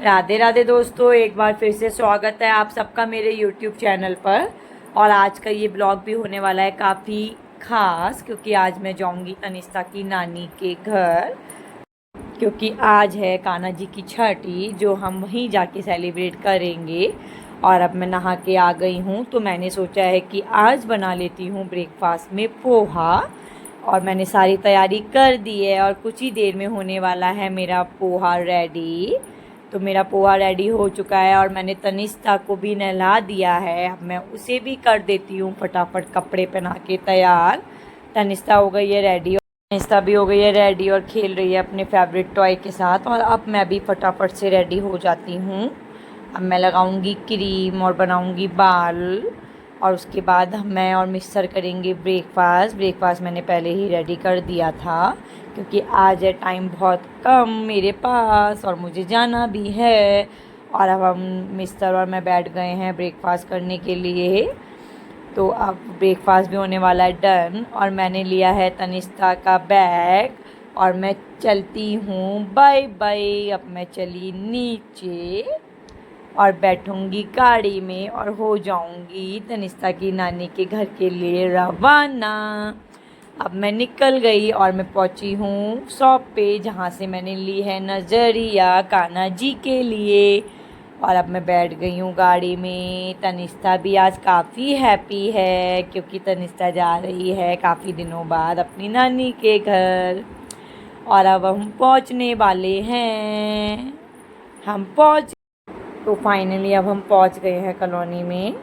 राधे राधे दोस्तों, एक बार फिर से स्वागत है आप सबका मेरे YouTube चैनल पर। और आज का ये ब्लॉग भी होने वाला है काफ़ी ख़ास, क्योंकि आज मैं जाऊंगी तनिष्ठा की नानी के घर, क्योंकि आज है कान्हा जी की छठी जो हम वहीं जाके सेलिब्रेट करेंगे। और अब मैं नहा के आ गई हूँ, तो मैंने सोचा है कि आज बना लेती हूँ ब्रेकफास्ट में पोहा। और मैंने सारी तैयारी कर दी है और कुछ ही देर में होने वाला है मेरा पोहा रेडी। तो मेरा पोहा रेडी हो चुका है और मैंने तनिष्ठा को भी नहला दिया है। अब मैं उसे भी कर देती हूँ फटाफट कपड़े पहना के तैयार। तनिष्ठा हो गई है रेडी, तनिष्ठा भी हो गई है रेडी और खेल रही है अपने फेवरेट टॉय के साथ। और अब मैं भी फटाफट से रेडी हो जाती हूँ। अब मैं लगाऊंगी क्रीम और बनाऊंगी बाल, और उसके बाद मैं और मिक्सर करेंगे ब्रेकफास्ट मैंने पहले ही रेडी कर दिया था, क्योंकि आज है टाइम बहुत कम मेरे पास और मुझे जाना भी है। और अब हम मिस्टर और मैं बैठ गए हैं ब्रेकफास्ट करने के लिए। तो अब ब्रेकफास्ट भी होने वाला है डन। और मैंने लिया है तनिष्ठा का बैग और मैं चलती हूँ बाय बाय। अब मैं चली नीचे और बैठूंगी गाड़ी में और हो जाऊंगी तनिष्ठा की नानी के घर के लिए रवाना। अब मैं निकल गई और मैं पहुंची हूँ शॉप पे, जहाँ से मैंने ली है नजरिया कान्हा जी के लिए। और अब मैं बैठ गई हूँ गाड़ी में। तनिष्ठा भी आज काफ़ी हैप्पी है, क्योंकि तनिष्ठा जा रही है काफ़ी दिनों बाद अपनी नानी के घर। और अब हम पहुँचने वाले हैं। हम पहुँच तो फाइनली अब हम पहुंच गए हैं कॉलोनी में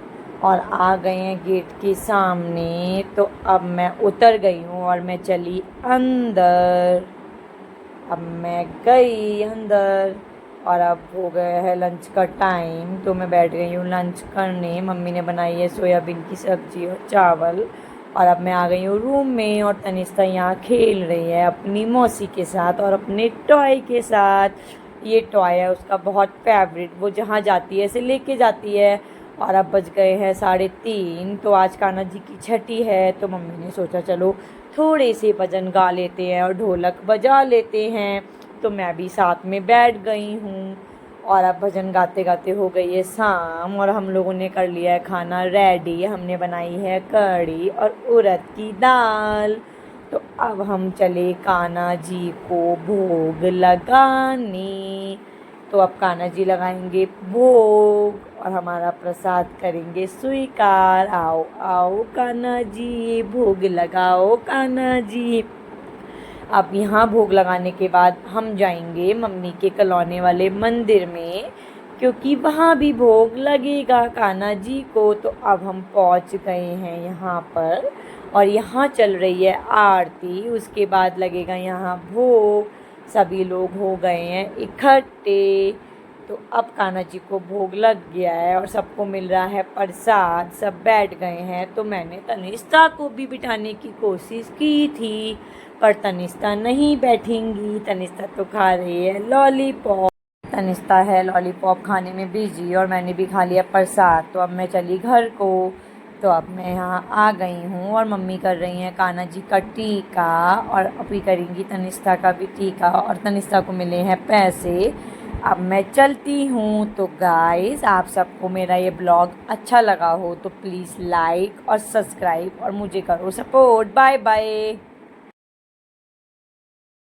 और आ गए हैं गेट के सामने। तो अब मैं उतर गई हूँ और मैं चली अंदर। अब मैं गई अंदर और अब हो गया है लंच का टाइम, तो मैं बैठ गई हूँ लंच करने। मम्मी ने बनाई है सोयाबीन की सब्ज़ी और चावल। और अब मैं आ गई हूँ रूम में और तनिष्ठा यहाँ खेल रही है अपनी मौसी के साथ और अपने टॉय के साथ। ये टॉय है उसका बहुत फेवरेट, वो जहाँ जाती है इसे लेके जाती है। और अब बज गए हैं 3:30। तो आज कान्हा जी की छठी है, तो मम्मी ने सोचा चलो थोड़े से भजन गा लेते हैं और ढोलक बजा लेते हैं। तो मैं भी साथ में बैठ गई हूँ और अब भजन गाते गाते हो गई है शाम। और हम लोगों ने कर लिया है खाना रेडी। हमने बनाई है कढ़ी और उड़द की दाल। तो अब हम चले कान्हा जी को भोग लगाने। तो अब कान्हा जी लगाएंगे भोग और हमारा प्रसाद करेंगे स्वीकार। आओ आओ कान्हा जी भोग लगाओ कान्हा जी। अब यहाँ भोग लगाने के बाद हम जाएंगे मम्मी के कॉलोनी वाले मंदिर में, क्योंकि वहाँ भी भोग लगेगा कान्हा जी को। तो अब हम पहुँच गए हैं यहाँ पर और यहाँ चल रही है आरती। उसके बाद लगेगा यहाँ भोग। सभी लोग हो गए हैं इकट्ठे। तो अब कान्हा जी को भोग लग गया है और सबको मिल रहा है प्रसाद। सब बैठ गए हैं। तो मैंने तनिष्ठा को भी बिठाने की कोशिश की थी, पर तनिष्ठा नहीं बैठेंगी। तनिष्ठा तो खा रही है लॉलीपॉप। तनिष्ठा है लॉलीपॉप खाने में बिजी और मैंने भी खा लिया प्रसाद। तो अब मैं चली घर को। तो अब मैं यहाँ आ गई हूँ और मम्मी कर रही हैं कान्हा जी का टीका और अभी करेंगी तनिष्ठा का भी टीका। और तनिष्ठा को मिले हैं पैसे। अब मैं चलती हूँ। तो गाइस, आप सबको मेरा ये ब्लॉग अच्छा लगा हो तो प्लीज़ लाइक और सब्सक्राइब और मुझे करो सपोर्ट। Bye bye.